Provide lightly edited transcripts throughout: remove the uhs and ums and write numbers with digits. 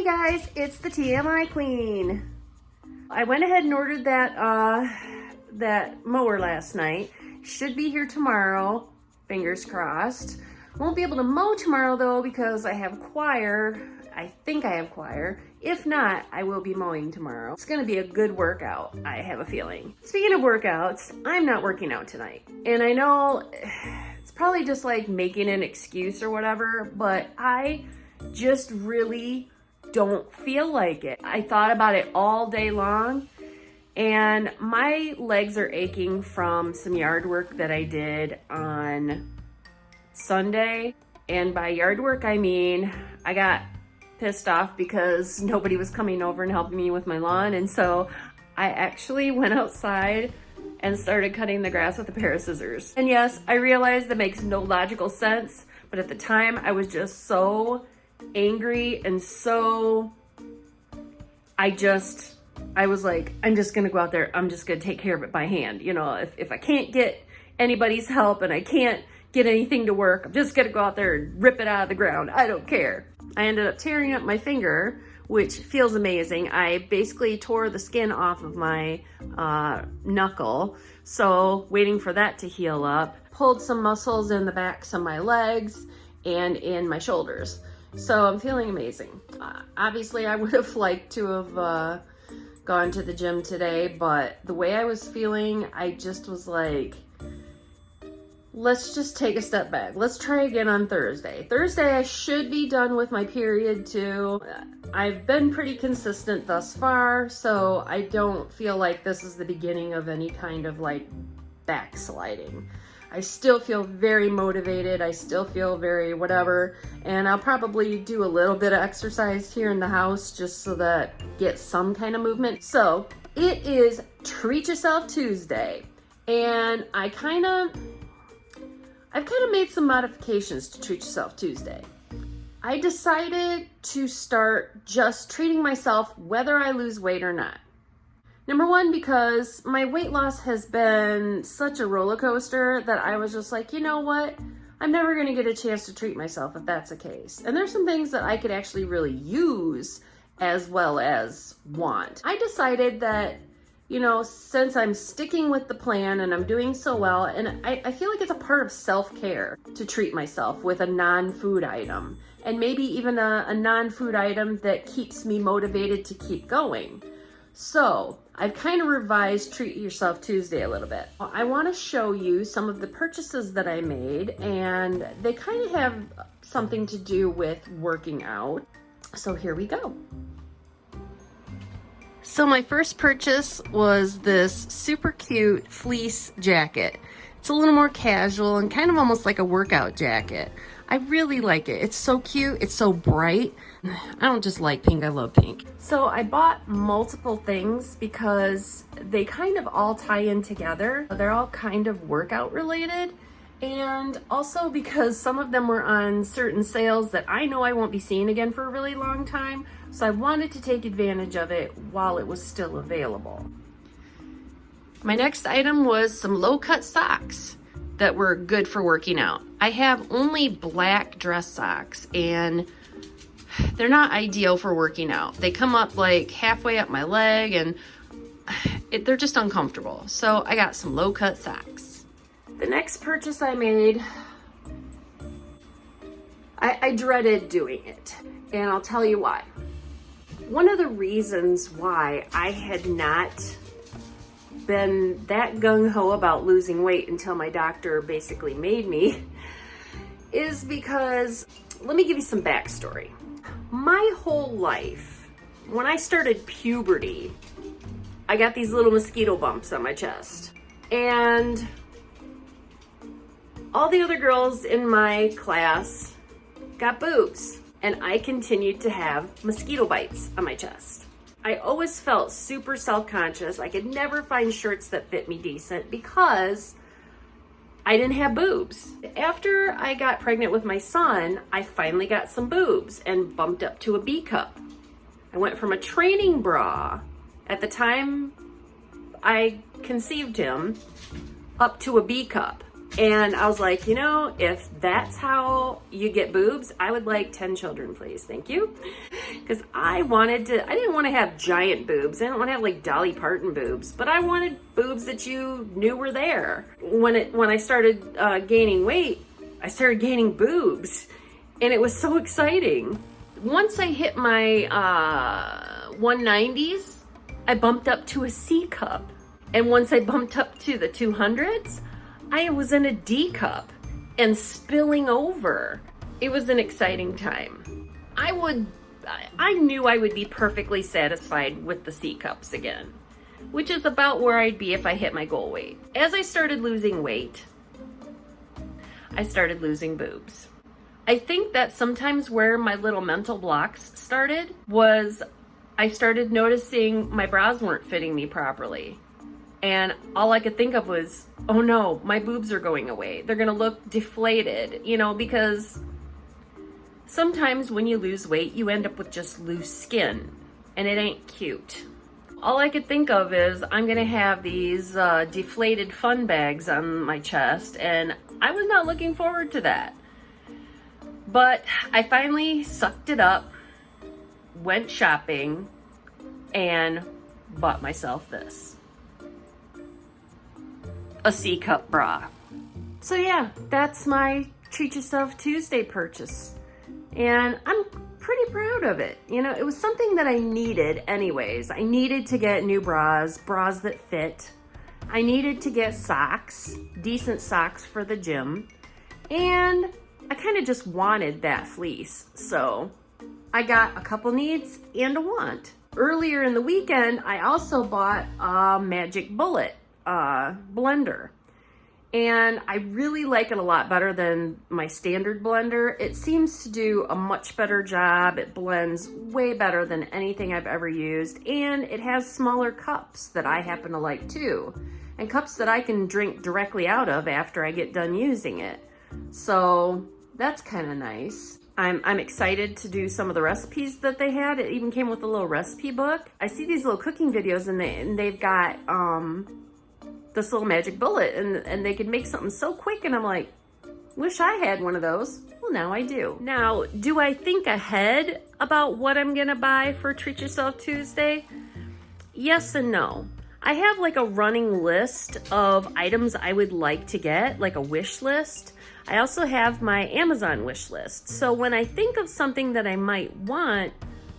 Hey guys, it's the TMI Queen. I went ahead and ordered that mower last night. Should be here tomorrow, fingers crossed. Won't be able to mow tomorrow though because I have choir. I think I have choir. If not, I will be mowing tomorrow. It's gonna be a good workout, I have a feeling. Speaking of workouts, I'm not working out tonight. And I know it's probably just like making an excuse or whatever, but I just really don't feel like it. I thought about it all day long and my legs are aching from some yard work that I did on Sunday. And by yard work, I mean, I got pissed off because nobody was coming over and helping me with my lawn. And so I actually went outside and started cutting the grass with a pair of scissors. And yes, I realize that makes no logical sense, but at the time I was just so angry and so, I was like, I'm just gonna go out there, I'm just gonna take care of it by hand. You know, if I can't get anybody's help and I can't get anything to work, I'm just gonna go out there and rip it out of the ground. I don't care. I ended up tearing up my finger, which feels amazing. I basically tore the skin off of my knuckle. So waiting for that to heal up. Pulled some muscles in the backs of my legs and in my shoulders. So I'm feeling amazing. Obviously I would have liked to have gone to the gym today, but the way I was feeling, I just was like, let's just take a step back. Let's try again on Thursday. Thursday, I should be done with my period too. I've been pretty consistent thus far, so I don't feel like this is the beginning of any kind of like backsliding. I still feel very motivated. I still feel very whatever, and I'll probably do a little bit of exercise here in the house just so that get some kind of movement. So it is Treat Yourself Tuesday, and I've kind of made some modifications to Treat Yourself Tuesday. I decided to start just treating myself whether I lose weight or not. Number one, because my weight loss has been such a roller coaster that I was just like, you know what? I'm never gonna get a chance to treat myself if that's the case. And there's some things that I could actually really use as well as want. I decided that, you know, since I'm sticking with the plan and I'm doing so well, and I feel like it's a part of self-care to treat myself with a non-food item, and maybe even a non-food item that keeps me motivated to keep going. So I've kind of revised Treat Yourself Tuesday a little bit. I want to show you some of the purchases that I made, and they kind of have something to do with working out. So here we go. So my first purchase was this super cute fleece jacket. It's a little more casual and kind of almost like a workout jacket. I really like it. It's so cute. It's so bright. I don't just like pink, I love pink. So I bought multiple things because they kind of all tie in together. They're all kind of workout related. And also because some of them were on certain sales that I know I won't be seeing again for a really long time. So I wanted to take advantage of it while it was still available. My next item was some low-cut socks that were good for working out. I have only black dress socks and they're not ideal for working out. They come up like halfway up my leg and they're just uncomfortable. So I got some low-cut socks. The next purchase I made, I dreaded doing it, and I'll tell you why. One of the reasons why I had not been that gung-ho about losing weight until my doctor basically made me is because, let me give you some backstory. My whole life, when I started puberty, I got these little mosquito bumps on my chest. And all the other girls in my class got boobs, and I continued to have mosquito bites on my chest. I always felt super self-conscious. I could never find shirts that fit me decent because I didn't have boobs. After I got pregnant with my son, I finally got some boobs and bumped up to a B cup. I went from a training bra at the time I conceived him up to a B cup. And I was like, you know, if that's how you get boobs, I would like 10 children, please. Thank you. Because I didn't want to have giant boobs. I didn't want to have like Dolly Parton boobs, but I wanted boobs that you knew were there. When I started gaining weight, I started gaining boobs, and it was so exciting. Once I hit my 190s, I bumped up to a C cup. And once I bumped up to the 200s, I was in a D cup and spilling over. It was an exciting time. I knew I would be perfectly satisfied with the C cups again, which is about where I'd be if I hit my goal weight. As I started losing weight, I started losing boobs. I think that sometimes where my little mental blocks started was I started noticing my bras weren't fitting me properly. And all I could think of was, oh no, my boobs are going away. They're gonna look deflated, you know, because sometimes when you lose weight, you end up with just loose skin, and it ain't cute. All I could think of is I'm gonna have these deflated fun bags on my chest, and I was not looking forward to that. But I finally sucked it up, went shopping, and bought myself this. A C cup bra. So yeah, that's my Treat Yourself Tuesday purchase. And I'm pretty proud of it. You know, it was something that I needed anyways. I needed to get new bras that fit. I needed to get socks, decent socks for the gym. And I kind of just wanted that fleece. So I got a couple needs and a want. Earlier in the weekend, I also bought a Magic Bullet blender, and I really like it a lot better than my standard blender. It seems to do a much better job. It blends way better than anything I've ever used, and it has smaller cups that I happen to like too, and cups that I can drink directly out of after I get done using it. So that's kind of nice. I'm excited to do some of the recipes that they had. It even came with a little recipe book. I see these little cooking videos, and they've got this little Magic Bullet, and they could make something so quick, and I'm like, wish I had one of those. Well, now I do. Now, do I think ahead about what I'm gonna buy for Treat Yourself Tuesday? Yes and no. I have like a running list of items I would like to get, like a wish list. I also have my Amazon wish list. So when I think of something that I might want,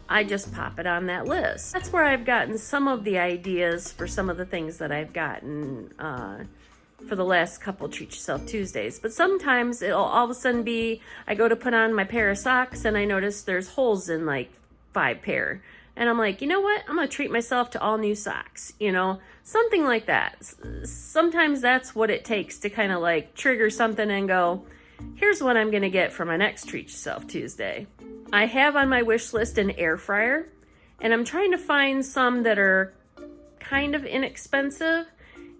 I just pop it on that list. That's where I've gotten some of the ideas for some of the things that I've gotten for the last couple Treat Yourself Tuesdays. But sometimes it'll all of a sudden be, I go to put on my pair of socks and I notice there's holes in like 5 pair. And I'm like, you know what? I'm gonna treat myself to all new socks, you know? Something like that. Sometimes that's what it takes to kind of like trigger something and go, here's what I'm gonna get for my next Treat Yourself Tuesday. I have on my wish list an air fryer, and I'm trying to find some that are kind of inexpensive,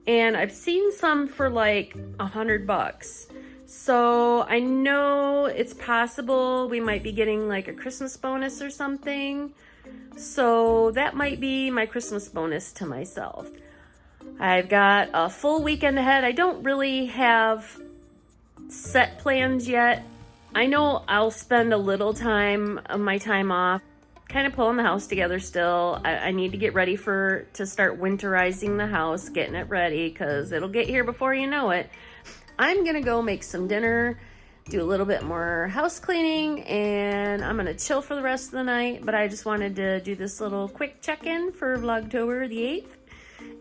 and I've seen some for like $100. So I know it's possible we might be getting like a Christmas bonus or something. So that might be my Christmas bonus to myself. I've got a full weekend ahead. I don't really have set plans yet. I know I'll spend a little time of my time off kind of pulling the house together still. I need to get ready to start winterizing the house, getting it ready, because it'll get here before you know it. I'm gonna go make some dinner, do a little bit more house cleaning, and I'm gonna chill for the rest of the night. But I just wanted to do this little quick check-in for Vlogtober the 8th.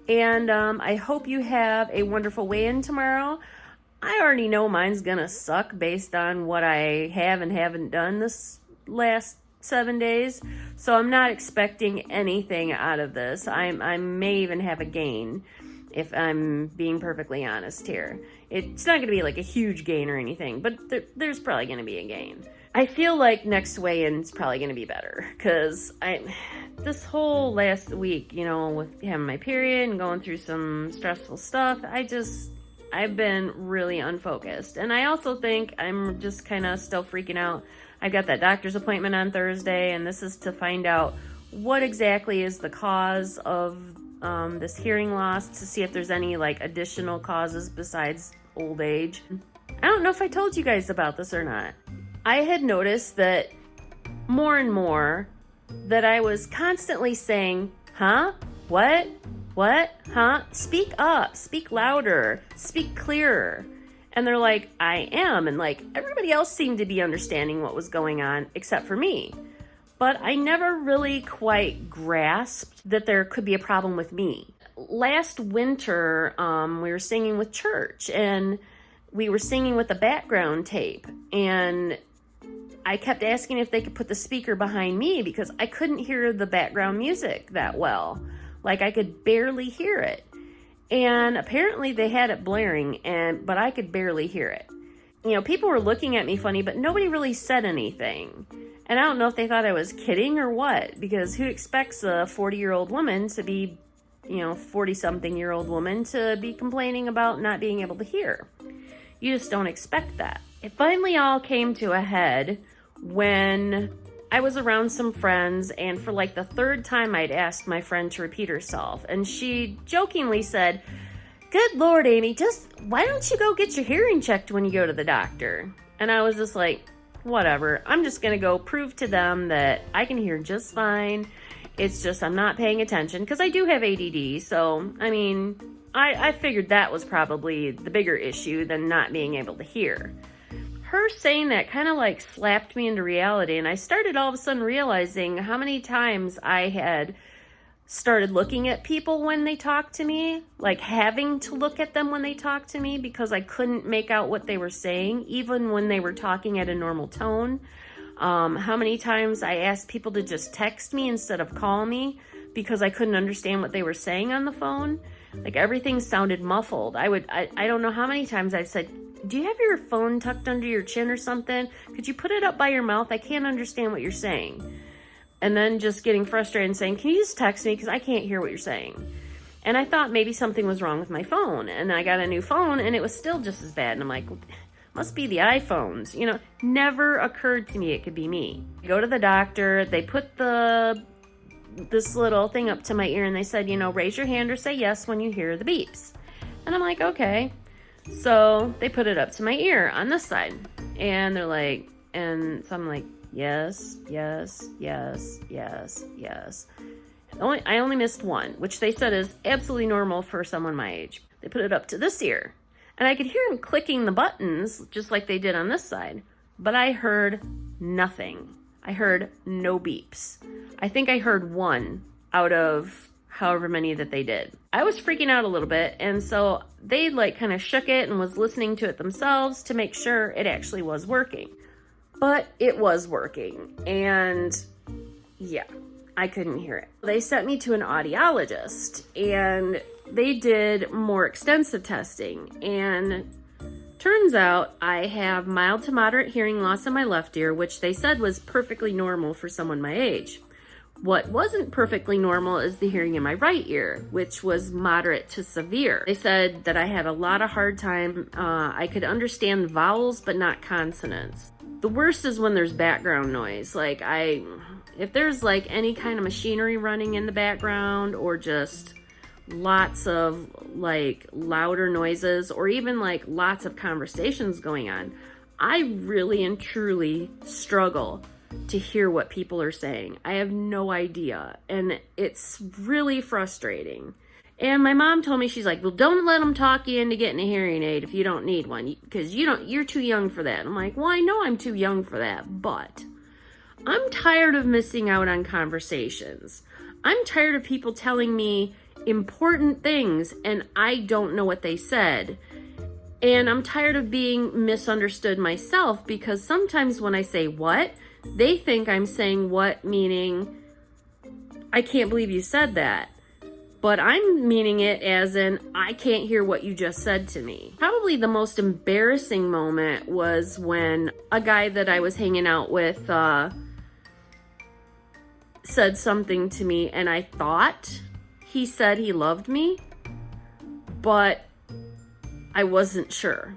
And I hope you have a wonderful weigh-in tomorrow. I already know mine's gonna suck based on what I have and haven't done this last 7 days. So I'm not expecting anything out of this. I may even have a gain, if I'm being perfectly honest here. It's not gonna be like a huge gain or anything, but there's probably gonna be a gain. I feel like next weigh-in's probably gonna be better, because this whole last week, you know, with having my period and going through some stressful stuff, I've been really unfocused. And I also think I'm just kind of still freaking out. I've got that doctor's appointment on Thursday, and this is to find out what exactly is the cause of this hearing loss, to see if there's any like additional causes besides old age. I don't know if I told you guys about this or not. I had noticed that more and more that I was constantly saying, huh? What? Huh? Speak up, speak louder, speak clearer. And they're like, I am. And like everybody else seemed to be understanding what was going on except for me. But I never really quite grasped that there could be a problem with me. Last winter, we were singing with church and we were singing with a background tape, and I kept asking if they could put the speaker behind me because I couldn't hear the background music that well. Like I could barely hear it. And apparently they had it blaring, but I could barely hear it. You know, people were looking at me funny, but nobody really said anything. And I don't know if they thought I was kidding or what, because who expects a 40-year-old woman to be, 40-something-year-old woman to be complaining about not being able to hear? You just don't expect that. It finally all came to a head when I was around some friends, and for like the third time I'd asked my friend to repeat herself, and she jokingly said, "Good Lord, Amy, why don't you go get your hearing checked when you go to the doctor?" And I was just like, whatever, I'm just gonna go prove to them that I can hear just fine. It's just I'm not paying attention because I do have ADD, so I mean, I figured that was probably the bigger issue than not being able to hear. Her saying that kind of like slapped me into reality, and I started all of a sudden realizing how many times I had started looking at people when they talked to me, like having to look at them when they talked to me because I couldn't make out what they were saying, even when they were talking at a normal tone. How many times I asked people to just text me instead of call me because I couldn't understand what they were saying on the phone. Like everything sounded muffled. I don't know how many times I've said, "Do you have your phone tucked under your chin or something? Could you put it up by your mouth? I can't understand what you're saying." And then just getting frustrated and saying, "Can you just text me because I can't hear what you're saying?" And I thought maybe something was wrong with my phone. And I got a new phone and it was still just as bad. And I'm like, must be the iPhones. Never occurred to me it could be me. I go to the doctor. They put this little thing up to my ear and they said, raise your hand or say yes when you hear the beeps. And I'm like, okay. So they put it up to my ear on this side. And they're like, and so I'm like, yes, yes, yes, yes, yes. I only missed one, which they said is absolutely normal for someone my age. They put it up to this ear. And I could hear them clicking the buttons just like they did on this side. But I heard nothing. I heard no beeps. I think I heard one out of however many that they did. I was freaking out a little bit, and so they kind of shook it and was listening to it themselves to make sure it actually was working. But it was working, and yeah, I couldn't hear it. They sent me to an audiologist, and they did more extensive testing, and turns out I have mild to moderate hearing loss in my left ear, which they said was perfectly normal for someone my age. What wasn't perfectly normal is the hearing in my right ear, which was moderate to severe. They said that I had a lot of hard time. I could understand vowels, but not consonants. The worst is when there's background noise. If there's any kind of machinery running in the background, or just lots of louder noises, or even lots of conversations going on, I really and truly struggle to hear what people are saying. I have no idea, and it's really frustrating. And my mom told me, she's like, well, don't let them talk you into getting a hearing aid if you don't need one, because you're too young for that. I'm like, well, I know I'm too young for that, but I'm tired of missing out on conversations. I'm tired of people telling me important things and I don't know what they said. And I'm tired of being misunderstood myself, because sometimes when I say what, they think I'm saying what, meaning I can't believe you said that. But I'm meaning it as in I can't hear what you just said to me. Probably the most embarrassing moment was when a guy that I was hanging out with said something to me, and I thought he said he loved me, but I wasn't sure.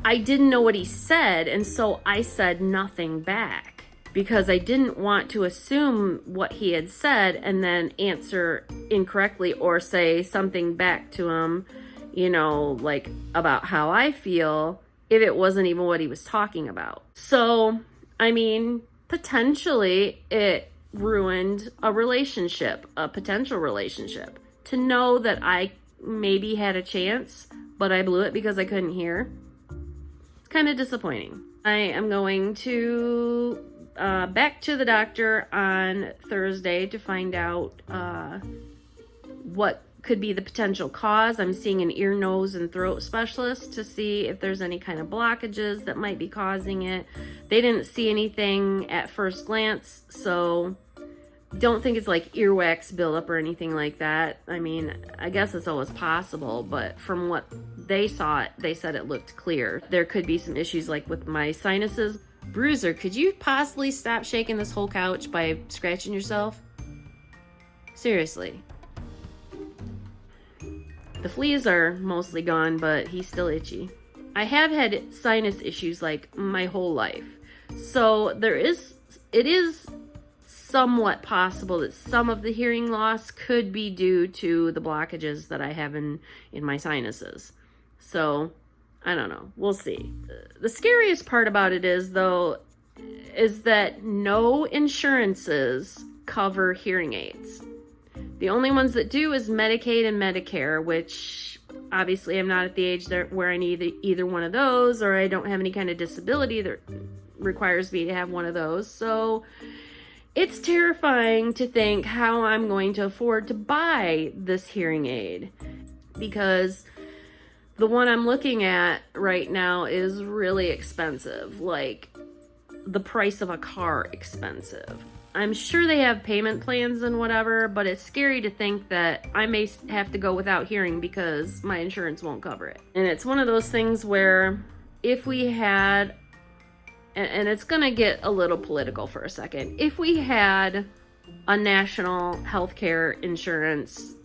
I didn't know what he said, and so I said nothing back because I didn't want to assume what he had said and then answer incorrectly or say something back to him, you know, like about how I feel if it wasn't even what he was talking about. So, I mean, potentially it ruined a relationship, a potential relationship. To know that I maybe had a chance, but I blew it because I couldn't hear. It's kind of disappointing. I am going to back to the doctor on Thursday to find out what could be the potential cause. I'm seeing an ear, nose, and throat specialist to see if there's any kind of blockages that might be causing it. They didn't see anything at first glance, so don't think it's like earwax buildup or anything like that. I mean, I guess it's always possible, but from what they saw, they said it looked clear. There could be some issues like with my sinuses. Bruiser, could you possibly stop shaking this whole couch by scratching yourself? Seriously. The fleas are mostly gone, but he's still itchy. I have had sinus issues like my whole life. So it is somewhat possible that some of the hearing loss could be due to the blockages that I have in my sinuses. So, I don't know. We'll see. The scariest part about it is, though, is that no insurances cover hearing aids. The only ones that do is Medicaid and Medicare, which obviously I'm not at the age where I need either one of those, or I don't have any kind of disability that requires me to have one of those. So it's terrifying to think how I'm going to afford to buy this hearing aid, because the one I'm looking at right now is really expensive, like the price of a car expensive. I'm sure they have payment plans and whatever, but it's scary to think that I may have to go without hearing because my insurance won't cover it. And it's one of those things where if we had, and it's gonna get a little political for a second, if we had a national healthcare insurance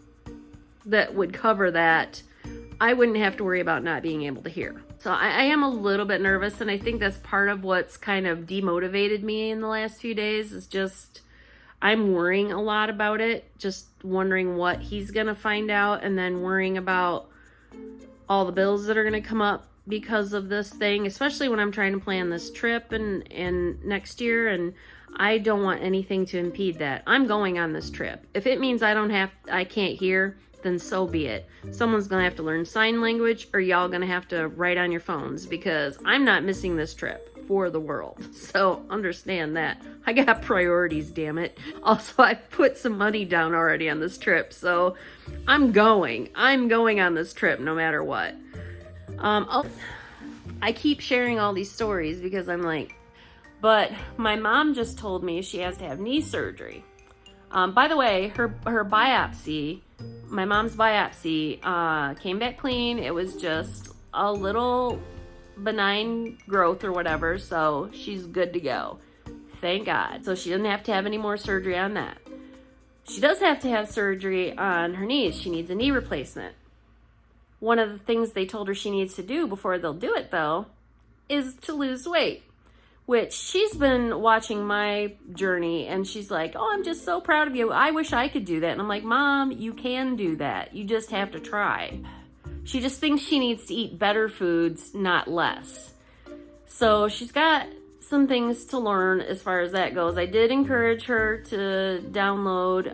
that would cover that, I wouldn't have to worry about not being able to hear. So I am a little bit nervous, and I think that's part of what's kind of demotivated me in the last few days, is just I'm worrying a lot about it, just wondering what he's gonna find out, and then worrying about all the bills that are gonna come up because of this thing, especially when I'm trying to plan this trip and next year, and I don't want anything to impede that. I'm going on this trip. If it means I can't hear, then so be it. Someone's gonna have to learn sign language, or y'all gonna have to write on your phones, because I'm not missing this trip for the world. So understand that. I got priorities, damn it. Also, I put some money down already on this trip, so I'm going on this trip no matter what. I keep sharing all these stories because I'm like, but my mom just told me she has to have knee surgery. By the way, her biopsy, my mom's biopsy, came back clean. It was just a little benign growth or whatever, so she's good to go. Thank God. So she doesn't have to have any more surgery on that. She does have to have surgery on her knees. She needs a knee replacement. One of the things they told her she needs to do before they'll do it, though, is to lose weight. Which she's been watching my journey, and she's like, oh, I'm just so proud of you. I wish I could do that. And I'm like, Mom, you can do that. You just have to try. She just thinks she needs to eat better foods, not less. So she's got some things to learn as far as that goes. I did encourage her to download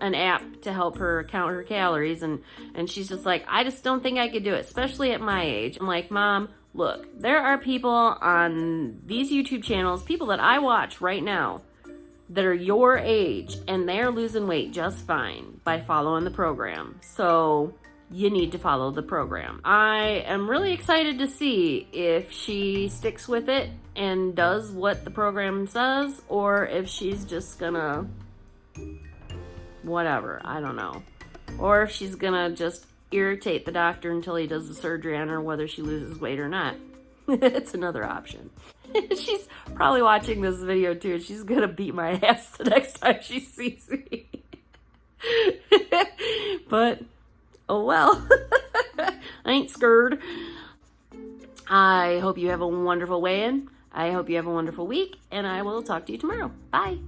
an app to help her count her calories, and she's just like, I just don't think I could do it, especially at my age. I'm like, Mom, look, there are people on these YouTube channels, people that I watch right now, that are your age, and they're losing weight just fine by following the program. So you need to follow the program. I am really excited to see if she sticks with it and does what the program says, or if she's just gonna whatever, I don't know. Or if she's gonna just irritate the doctor until he does the surgery on her, whether she loses weight or not. It's another option. She's probably watching this video too. She's gonna beat my ass the next time she sees me. But, oh well. I ain't scared. I hope you have a wonderful weigh-in. I hope you have a wonderful week, and I will talk to you tomorrow. Bye.